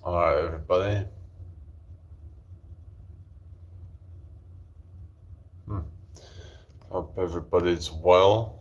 Alright, everybody. Hope everybody's well.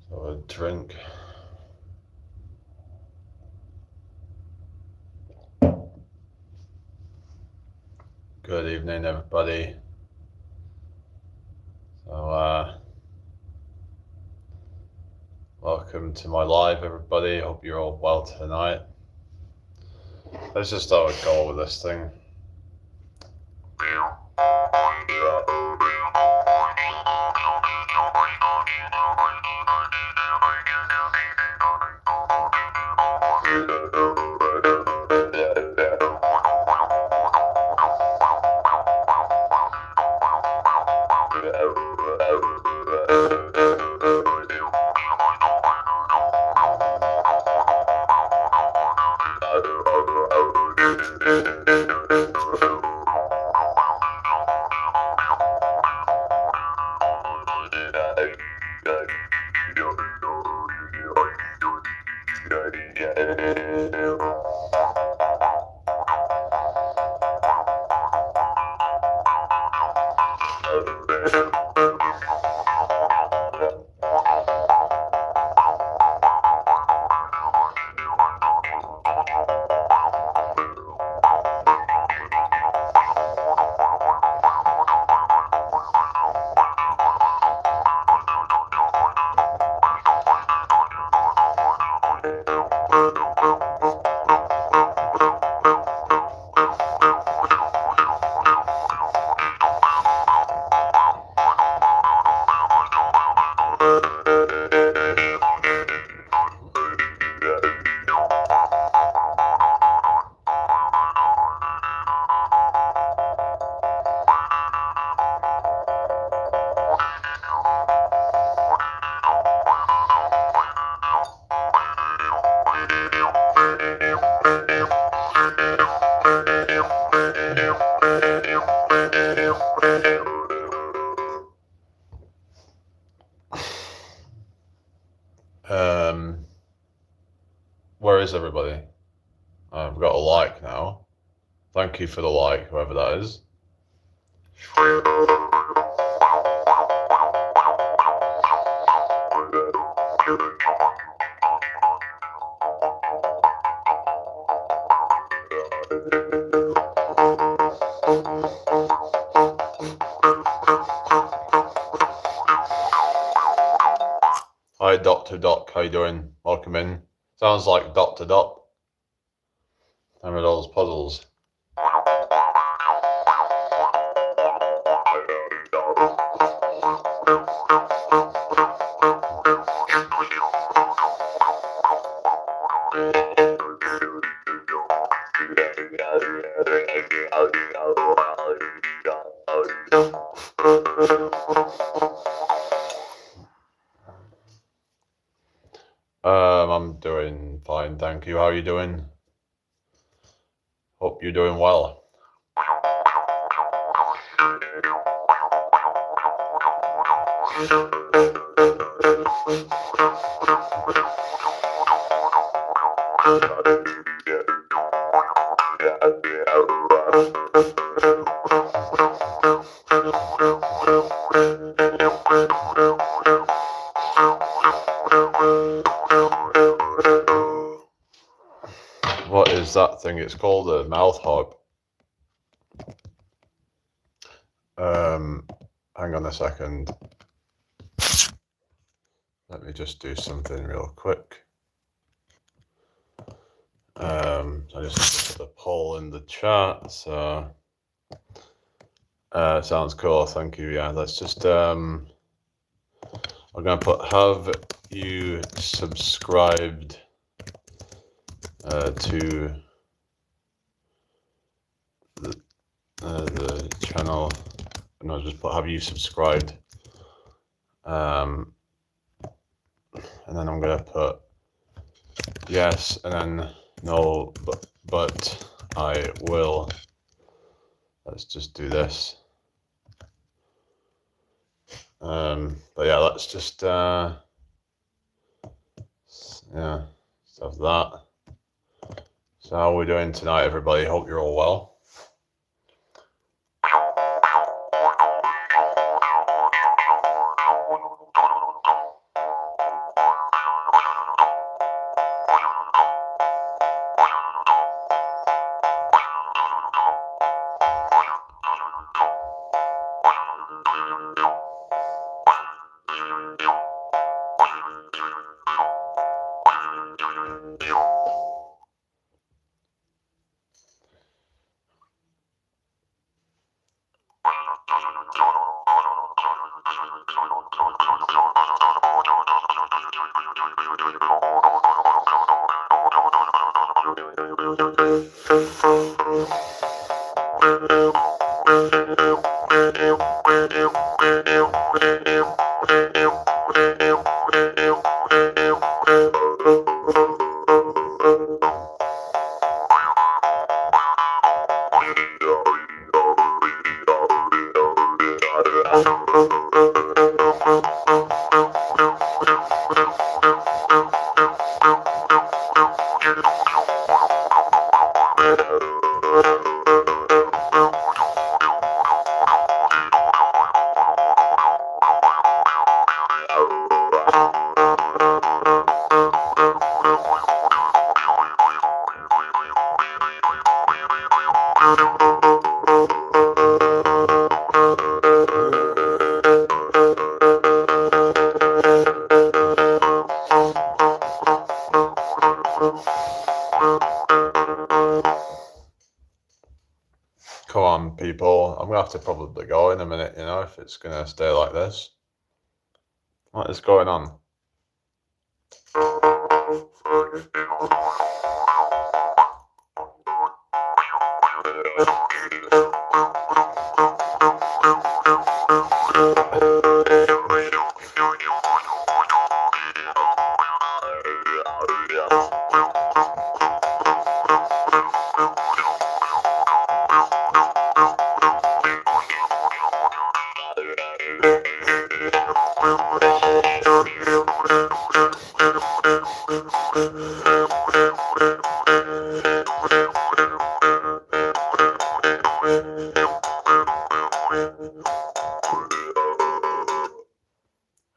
So a drink. Good evening, everybody. So, welcome to my live, everybody. Hope you're all well tonight. Let's just start a goal with this thing. Where is everybody? I've got a like now. Thank you for the like, whoever that is. Hi, Dr. Doc. How you doing? Welcome in. Sounds like Dr. Doc. Remember those puzzles? I'm doing fine, thank you. How are you doing? Hope you're doing well. What is that thing? It's called a mouth harp. Hang on a second. Let me just do something real quick. I just put the poll in the chat. So sounds cool. Thank you. Yeah, let's just. I'm gonna put. Have you subscribed to the channel? And I'll just put. Have you subscribed? And then I'm gonna put yes, and then no, but I will. Let's just do this. But yeah, let's just yeah, let's have that. So how are we doing tonight, everybody? Hope you're all well. Come on, people. I'm gonna have to probably go in a minute, you know, if it's gonna stay like this. What is going on?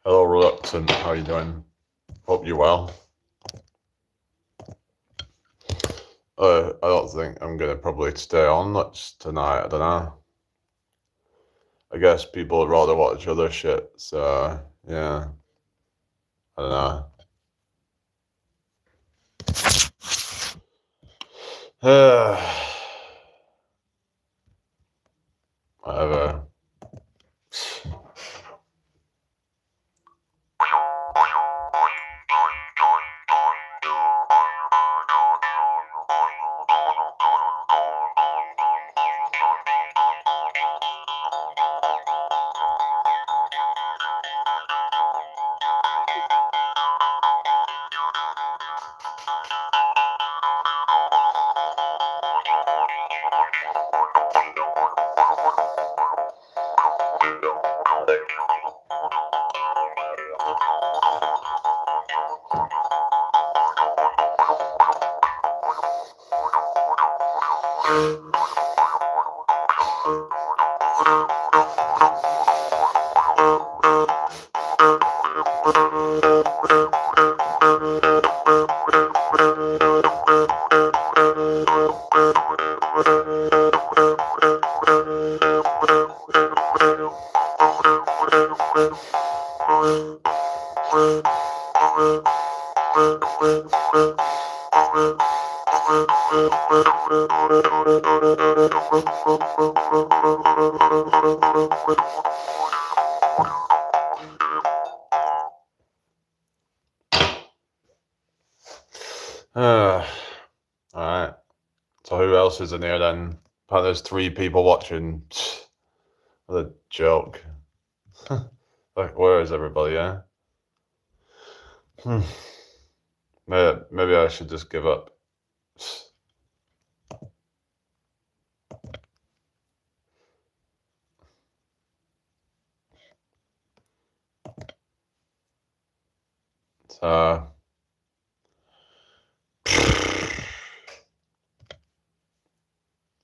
Hello, Reluctant. How are you doing? Hope you're well. I don't think I'm gonna probably stay on much tonight. I don't know. I guess people would rather watch other shit. So yeah, I don't know. Whatever. Alright. So who else is in here then? Apparently there's 3 people watching. What a joke. Like, where is everybody, yeah? Maybe I should just give up. So,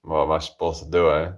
what am I supposed to do, eh?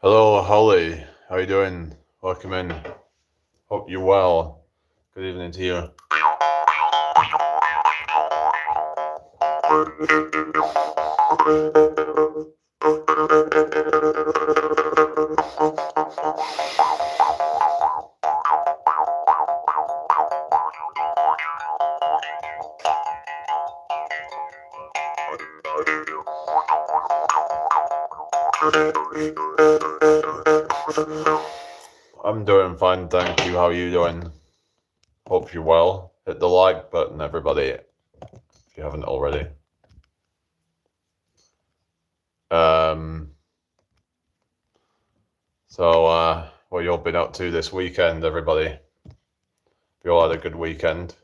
Hello, Holly. How you doing? Welcome in. Hope you're well. Good evening to you. I'm doing fine, thank you. How are you doing? Hope you're well. Hit the like button, everybody, if you haven't already. So, what you all been up to this weekend, everybody? You all had a good weekend?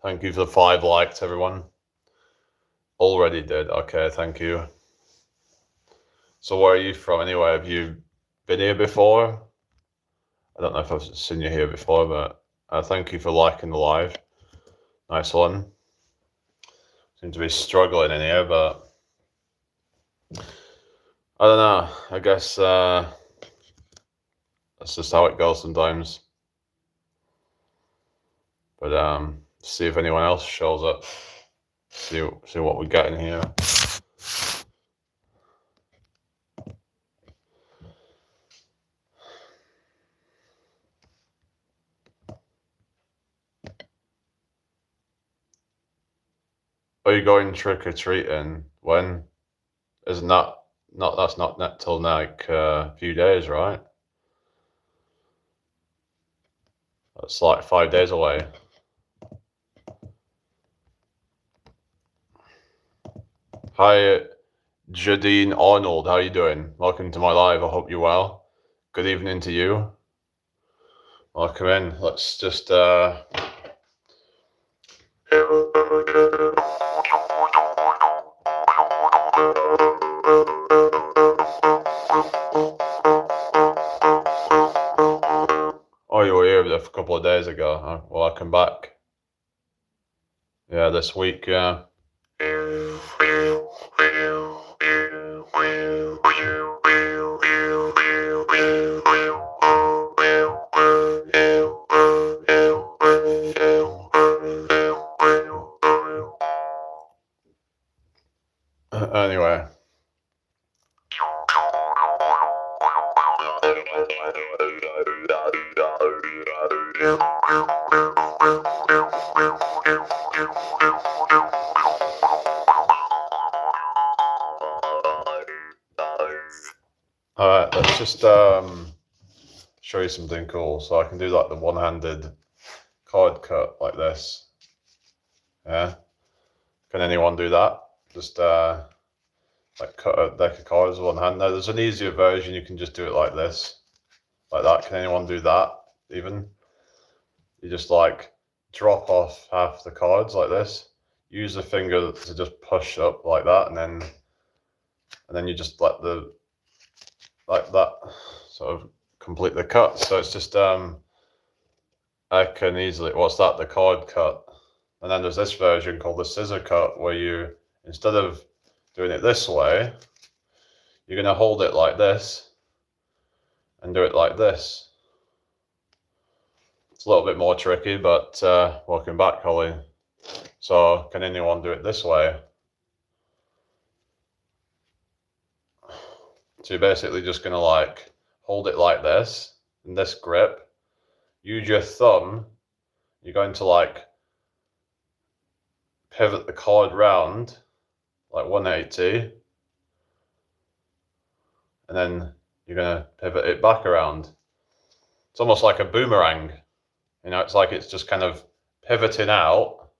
Thank you for the 5 likes, everyone. Already did. Okay, thank you. So where are you from anyway? Have you been here before? I don't know if I've seen you here before, but thank you for liking the live. Nice one. Seem to be struggling in here, but I don't know. I guess that's just how it goes sometimes. But see if anyone else shows up. See what we got in here. Are you going trick or treating? When? Isn't that's not till like a few days, right? That's like 5 days away. Hi, Jadine Arnold. How you doing? Welcome to my live. I hope you're well. Good evening to you. Welcome in. Let's just Oh, you were here a couple of days ago. Huh? Welcome back. Yeah, this week, yeah. Anyway. Alright, let's just show you something cool. So I can do like the one-handed card cut like this. Yeah. Can anyone do that? Just like cut a deck of cards with one hand. Now there's an easier version, you can just do it like this. Like that. Can anyone do that even? You just like drop off half the cards like this. Use the finger to just push up like that, and then you just let the like that sort of complete the cut. So it's just I can easily, what's that, the card cut. And then there's this version called the scissor cut, where you, instead of doing it this way, you're going to hold it like this and do it like this. It's a little bit more tricky, but welcome back, Holly. So can anyone do it this way? So you're basically just going to like hold it like this, in this grip. Use your thumb. You're going to like pivot the card round like 180, and then you're going to pivot it back around. It's almost like a boomerang. You know, it's like it's just kind of pivoting out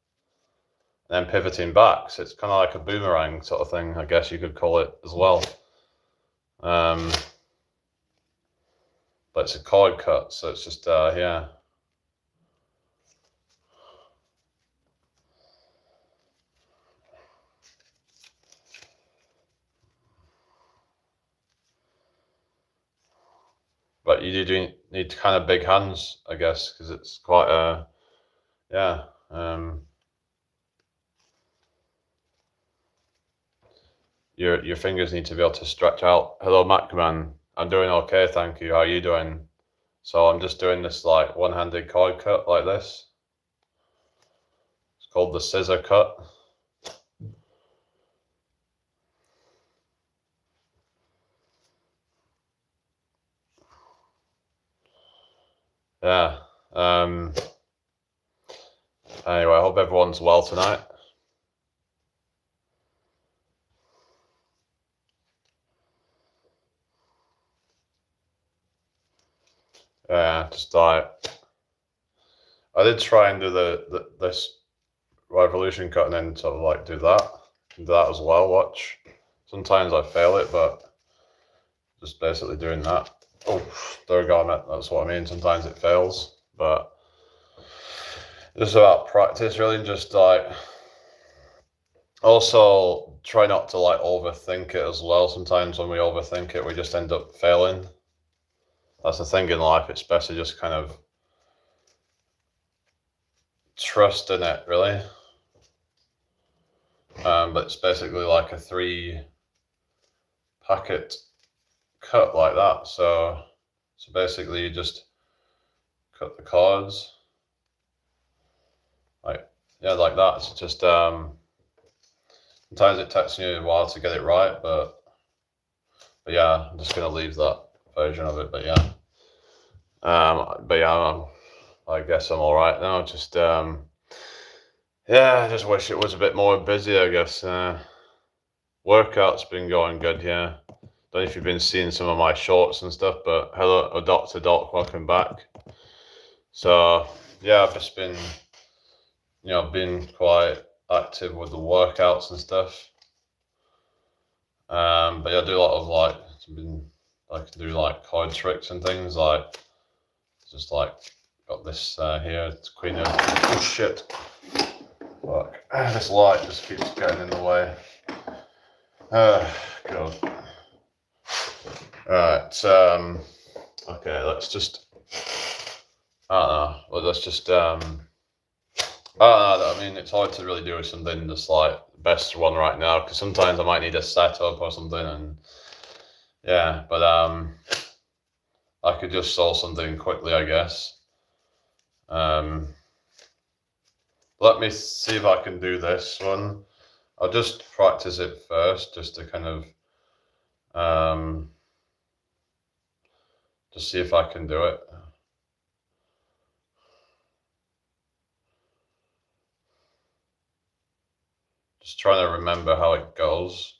and then pivoting back. So it's kind of like a boomerang sort of thing, I guess you could call it as well. But it's a card cut, so it's just, yeah. But you do need kind of big hands, I guess, because it's quite a, yeah. Your fingers need to be able to stretch out. Hello, Macman. I'm doing okay, thank you. How are you doing? So I'm just doing this like one-handed card cut like this. It's called the scissor cut. Yeah. Anyway, I hope everyone's well tonight. Yeah, just like I did try and do this revolution cut and then sort of like do that as well. Watch. Sometimes I fail it, but just basically doing that. Oh, there we go. That's what I mean. Sometimes it fails, but just about practice, really, and just like also try not to like overthink it as well. Sometimes when we overthink it, we just end up failing. That's the thing in life. It's best to just kind of trust in it, really. But it's basically like a 3-packet cut like that. So basically you just cut the cards like, yeah, like that. It's just sometimes it takes you a while to get it right, but yeah, I'm just gonna leave that version of it. But yeah, I guess I'm all right now. Just yeah, I just wish it was a bit more busy, I guess. Workout's been going good, yeah. Don't know if you've been seeing some of my shorts and stuff, but hello, Dr. Doc, welcome back. So yeah, I've just been, been quite active with the workouts and stuff. But yeah, I do a lot of like, I can do like card tricks and things, like just like got this here, it's Queen of, oh shit. Fuck. This light just keeps getting in the way. God. Alright, okay, let's just, I don't know, let's just, I don't know, I mean, it's hard to really do something just like best one right now, because sometimes I might need a setup or something, and yeah, but I could just solve something quickly, I guess. Let me see if I can do this one. I'll just practice it first, just to kind of, just see if I can do it. Just trying to remember how it goes.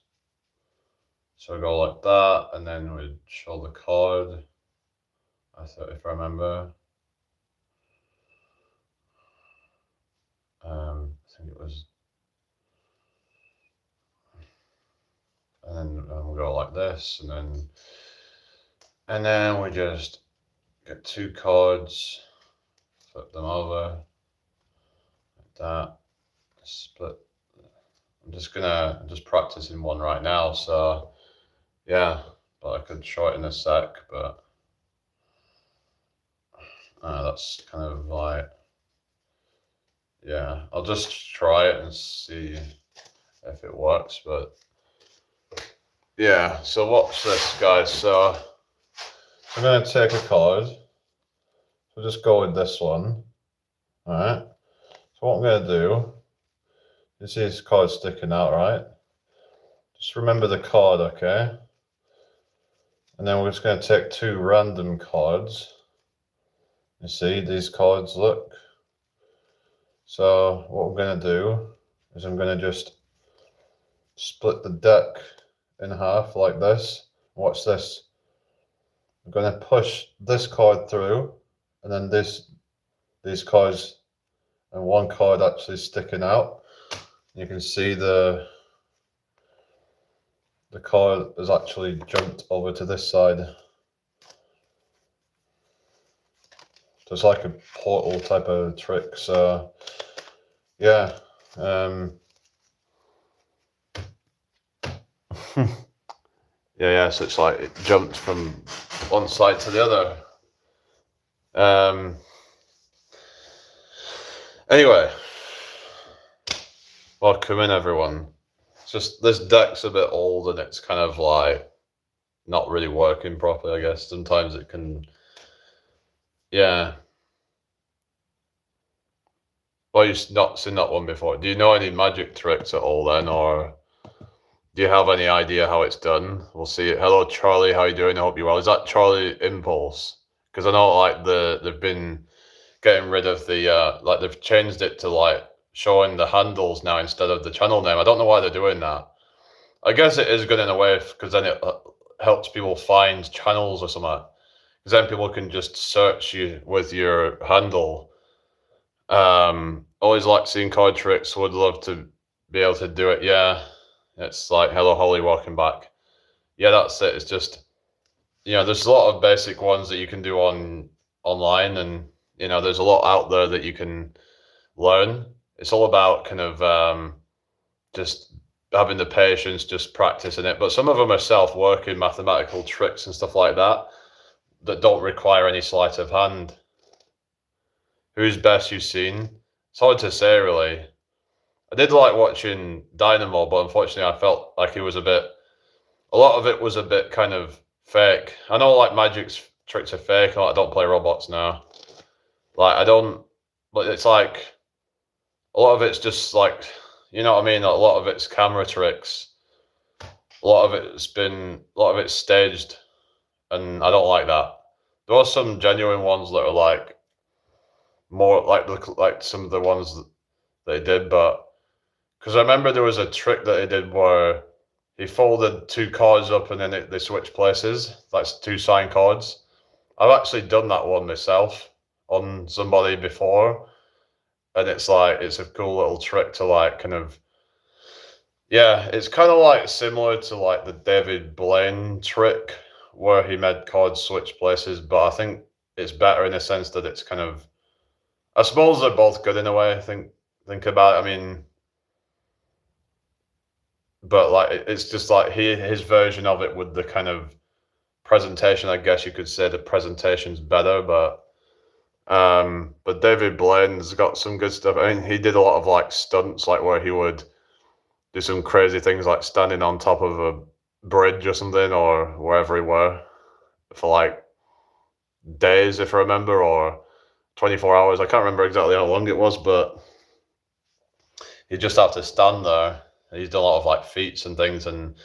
So I go like that, and then we show the card. I thought, if I remember. I think it was, and then we'll go like this, and then we just get 2 cards, flip them over, like that, split. I'm just practicing one right now, so yeah, but I could show it in a sec, but that's kind of like, yeah, I'll just try it and see if it works, but yeah, so watch this, guys. So I'm going to take a card, so just go with this one, alright, so what I'm going to do, you see this card sticking out, right? Just remember the card, okay? And then we're just going to take 2 random cards. You see these cards, look. So what I'm going to do is I'm going to just split the deck in half like this. Watch this. I'm going to push this card through, and then these cards, and one card actually sticking out. You can see the card has actually jumped over to this side. So it's like a portal type of trick. So yeah. Yeah, so it's like it jumped from one side to the other. Anyway, welcome in, everyone. It's just this deck's a bit old and it's kind of like not really working properly, I guess. Sometimes it can, yeah. Well, you've not seen that one before. Do you know any magic tricks at all then, or do you have any idea how it's done? We'll see. Hello, Charlie. How you doing? I hope you're well. Is that Charlie Impulse? Because I know like they've been getting rid of the like they've changed it to like showing the handles now instead of the channel name. I don't know why they're doing that. I guess it is good in a way because then it helps people find channels or something. Because then people can just search you with your handle. Always like seeing card tricks. Would love to be able to do it. Yeah, it's like hello Holly, welcome back. Yeah, that's it. It's just, you know, there's a lot of basic ones that you can do online, and you know, there's a lot out there that you can learn. It's all about kind of just having the patience, just practicing it. But some of them are self-working mathematical tricks and stuff like that that don't require any sleight of hand. Who's best you've seen? It's hard to say, really. I did like watching Dynamo, but unfortunately I felt like it was a lot of it was a bit kind of fake. I know like Magic's tricks are fake, and I don't play robots now. Like I don't, but it's like, a lot of it's just like, you know what I mean? Like, a lot of it's camera tricks. A lot of it's staged, and I don't like that. There are some genuine ones that are like, more like some of the ones that they did, but because I remember there was a trick that he did where he folded 2 cards up and then they switched places. That's 2 sign cards. I've actually done that one myself on somebody before, and it's like, it's a cool little trick to like kind of, yeah, it's kind of like similar to like the David Blaine trick where he made cards switch places, but I think it's better in the sense that it's kind of, I suppose they're both good in a way. I think think about it, I mean, but like it's just like his version of it with the kind of presentation. I guess you could say the presentation's better, but David Blaine's got some good stuff. I mean, he did a lot of like stunts, like where he would do some crazy things, like standing on top of a bridge or something, or wherever he were, for like days, if I remember, or 24 hours. I can't remember exactly how long it was, but he just have to stand there. He's done a lot of like feats and things, and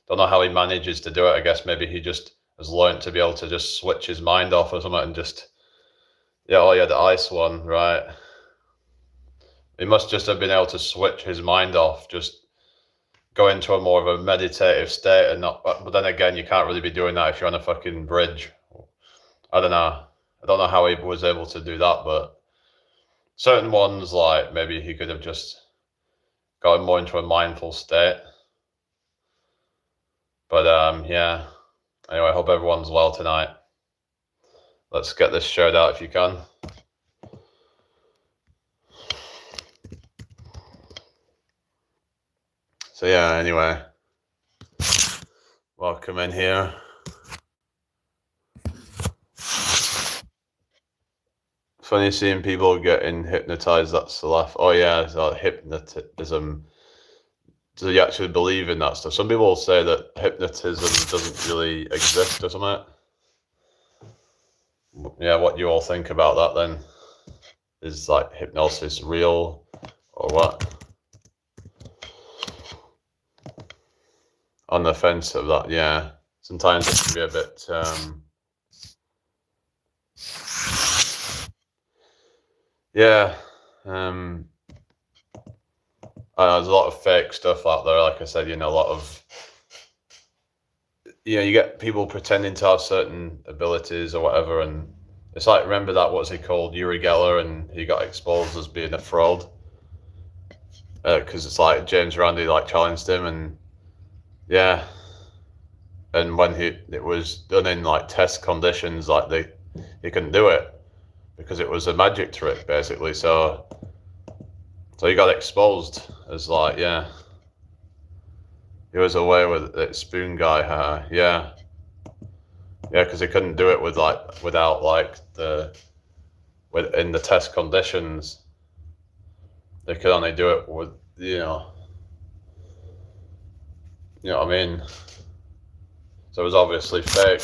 don't know how he manages to do it. I guess maybe he just has learned to be able to just switch his mind off or something and just, yeah, oh yeah, the ice one, right. He must just have been able to switch his mind off, just go into a more of a meditative state and not, but then again, you can't really be doing that if you're on a fucking bridge. I don't know. I don't know how he was able to do that, but certain ones, like maybe he could have just gotten more into a mindful state. But yeah. Anyway, I hope everyone's well tonight. Let's get this shared out if you can. So yeah, anyway, welcome in here. Funny seeing people getting hypnotized. That's the laugh. Oh yeah, it's like hypnotism. Do you actually believe in that stuff? Some people say that hypnotism doesn't really exist or something. Yeah, what do you all think about that then? Is like hypnosis real or what? On the fence of that, yeah. Sometimes it can be a bit yeah. There's a lot of fake stuff out there, like I said, a lot of, you get people pretending to have certain abilities or whatever, and it's like, remember that, what's he called, Uri Geller, and he got exposed as being a fraud, because it's like James Randi like challenged him, and yeah, and when it was done in like test conditions, like he couldn't do it because it was a magic trick basically, so he got exposed as like, yeah, he was away with it, spoon guy, yeah, because he couldn't do it without like in the test conditions. They could only do it with, you know what I mean? So it was obviously fake.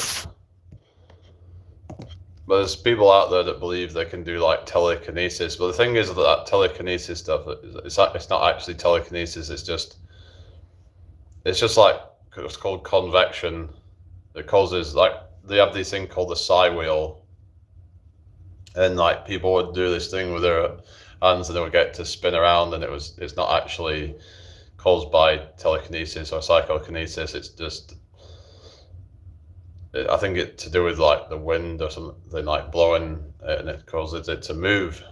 But there's people out there that believe they can do like telekinesis. But the thing is that telekinesis stuff, it's not actually telekinesis. It's just like, it's called convection. It causes, like, they have this thing called the psi wheel, and like people would do this thing with their hands and they would get to spin around, and it's not actually caused by telekinesis or psychokinesis. It's just, I think it's to do with like the wind or something like blowing it, and it causes it to move.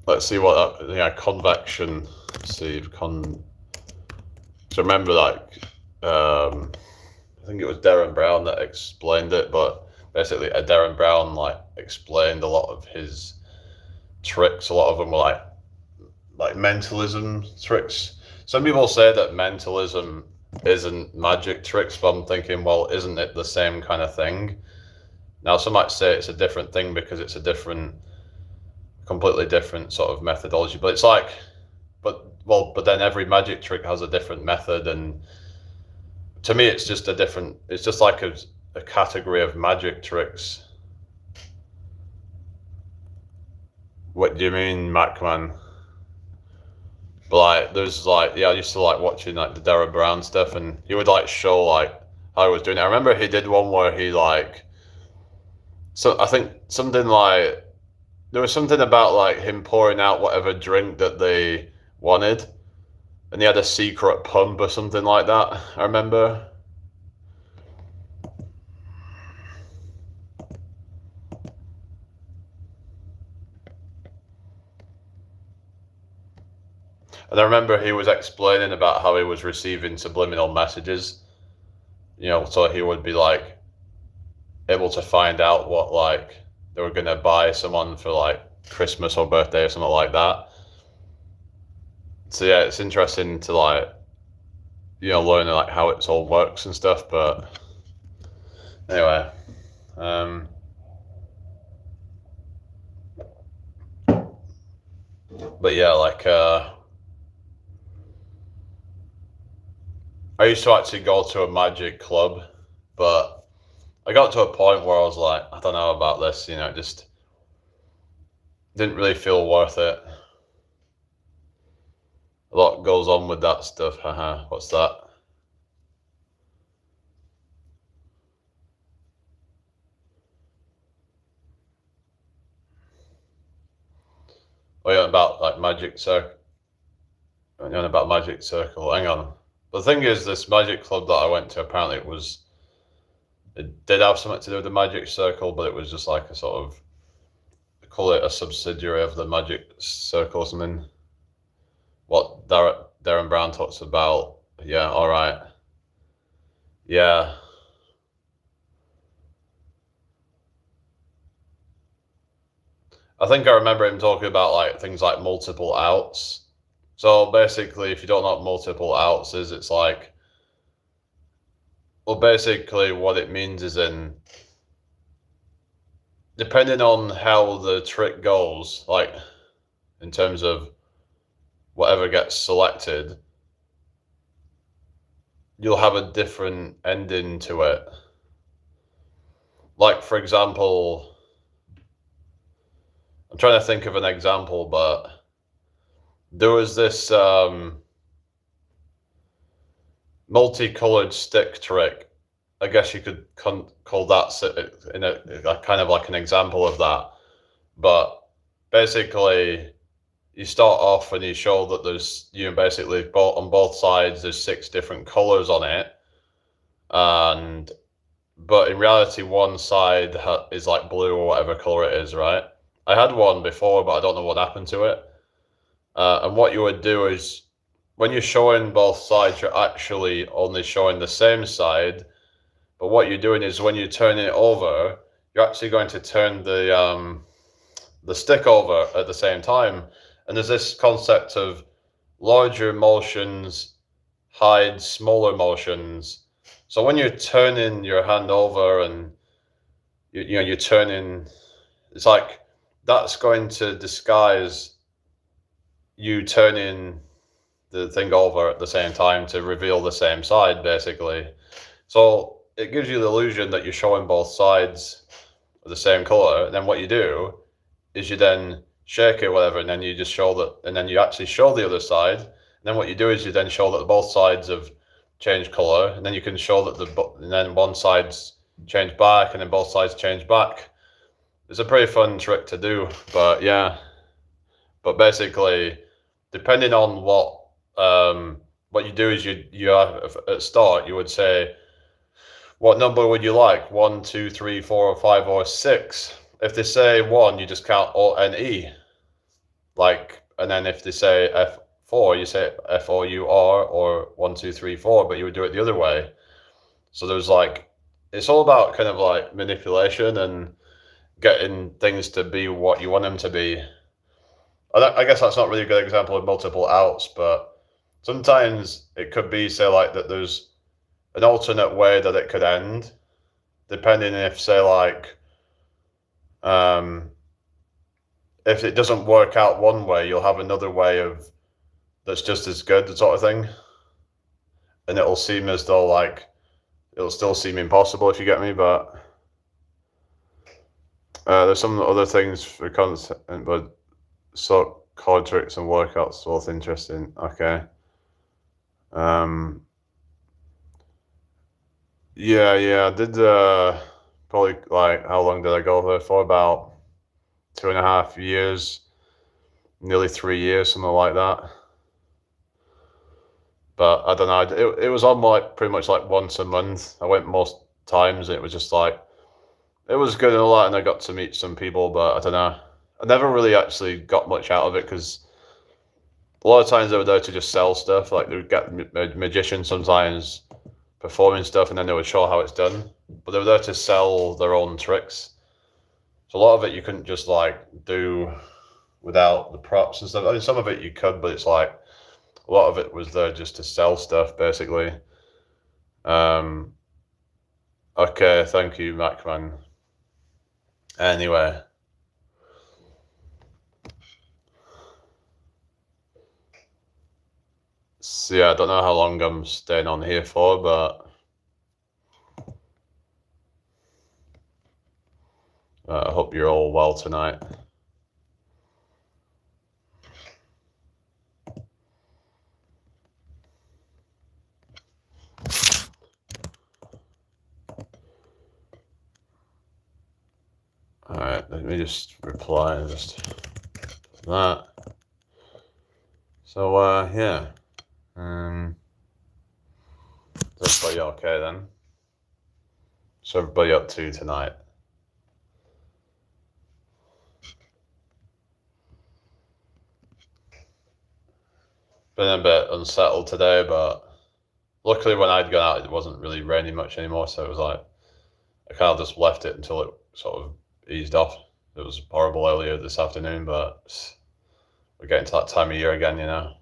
Let's see what that, convection. Let's see, so remember, like, I think it was Derren Brown that explained it, but basically Derren Brown like explained a lot of his tricks. A lot of them were like mentalism tricks. Some people say that mentalism isn't magic tricks, but I'm thinking, well, isn't it the same kind of thing? Now, some might say it's a different thing because it's a completely different sort of methodology, but it's like, but then every magic trick has a different method, and to me it's just like a category of magic tricks. What do you mean, Macman? But like, there's like, yeah, I used to like watching like the Derren Brown stuff, and he would like show like how he was doing it. I remember he did one where he like, so I think something like, there was something about like him pouring out whatever drink that they wanted, and he had a secret pump or something like that, I remember. And I remember he was explaining about how he was receiving subliminal messages, so he would be like able to find out what like they were going to buy someone for like Christmas or birthday or something like that. So yeah, it's interesting to like, learn like how it all works and stuff. But anyway, but yeah, like I used to actually go to a magic club, but I got to a point where I was like, I don't know about this, it just didn't really feel worth it. A lot goes on with that stuff. Haha, what's that? Oh yeah, about like Magic Circle. About Magic Circle. Hang on. The thing is, this magic club that I went to, apparently it did have something to do with the Magic Circle, but it was just like a sort of, they call it a subsidiary of the Magic Circle or something. What Darren Brown talks about. Yeah, all right. Yeah. I think I remember him talking about like things like multiple outs. So basically, if you don't know what multiple outs is, it's like, well, basically what it means is depending on how the trick goes, like in terms of whatever gets selected, you'll have a different ending to it. Like, for example, I'm trying to think of an example, but there was this multicolored stick trick. I guess you could call that in a kind of like an example of that. But basically, you start off and you show that there's, basically on both sides, there's 6 different colors on it. But in reality, one side is like blue or whatever color it is, right? I had one before, but I don't know what happened to it. And what you would do is, when you're showing both sides, you're actually only showing the same side. But what you're doing is, when you turn it over, you're actually going to turn the stick over at the same time. And there's this concept of larger motions hide smaller motions. So when you're turning your hand over and you're turning, it's like that's going to disguise you turning the thing over at the same time to reveal the same side, basically. So it gives you the illusion that you're showing both sides of the same color. And then what you do is you then shake it, whatever, and then you just show that, and then you actually show the other side. And then what you do is you then show that both sides have changed color, and then you can show that and then one side's changed back, and then both sides change back. It's a pretty fun trick to do, but yeah. But basically, depending on what you do is you have, at start you would say, what number would you like? 1, 2, 3, 4, or 5, or 6. If they say 1, you just count O-N-E. Like, and then if they say F4, you say F-O-U-R, or 1, 2, 3, 4, but you would do it the other way. So there's like, it's all about kind of like manipulation and getting things to be what you want them to be. I guess that's not really a good example of multiple outs, but sometimes it could be, say, like that there's an alternate way that it could end, depending if, say, like, if it doesn't work out one way, you'll have another way that's just as good, sort of thing. And it'll seem as though, like, it'll still seem impossible, if you get me, but there's some other things for content, but so card tricks and workouts both interesting. Okay. Yeah, I did probably, like, how long did I go there for? About 2.5 years, nearly 3 years, something like that. But I don't know, it was on like pretty much like once a month. I went most times. It was just like, it was good and all that, and I got to meet some people, but I don't know, I never really actually got much out of it, because a lot of times they were there to just sell stuff. Like, they would get magicians sometimes performing stuff, and then they would show how it's done, but they were there to sell their own tricks. So a lot of it you couldn't just like do without the props and stuff. I mean, some of it you could, but it's like a lot of it was there just to sell stuff, basically. Okay, thank you, Macman. Anyway. So yeah, I don't know how long I'm staying on here for, but I hope you're all well tonight. Alright, let me just reply just that. So yeah. Is everybody okay then? What's everybody up to tonight? Been a bit unsettled today, but luckily when I'd gone out it wasn't really raining much anymore, so it was like I kind of just left it until it sort of eased off. It was horrible earlier this afternoon, but we're getting to that time of year again, you know.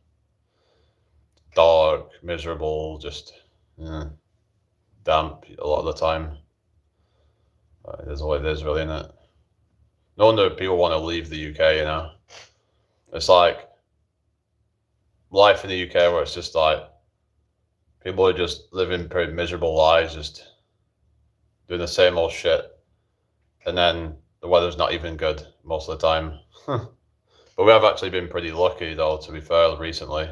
Dark, miserable, just damp a lot of the time. But it is what it is, really, isn't it? No wonder people want to leave the UK, you know. It's like life in the UK where it's just like people are just living pretty miserable lives, just doing the same old shit. And then the weather's not even good most of the time. But we have actually been pretty lucky, though, to be fair, recently.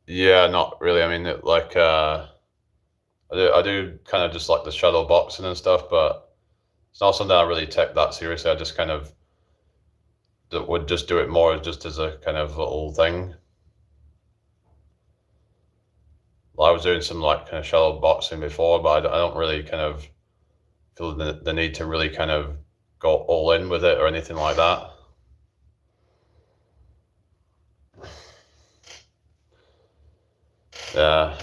Yeah, not really. I mean, I do kind of just like the shadow boxing and stuff, but it's not something I really take that seriously. I just kind of would just do it more just as a kind of little thing. I was doing some like kind of shadow boxing before, but I don't really kind of feel the need to really kind of go all in with it or anything like that. Yeah.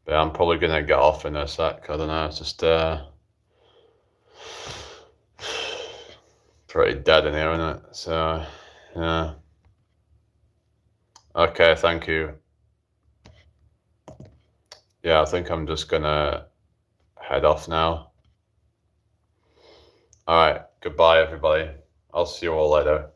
Yeah, I'm probably gonna get off in a sec. I don't know. It's just pretty dead in here, isn't it? So yeah. Okay, thank you. Yeah, I think I'm just gonna head off now. All right, goodbye, everybody. I'll see you all later.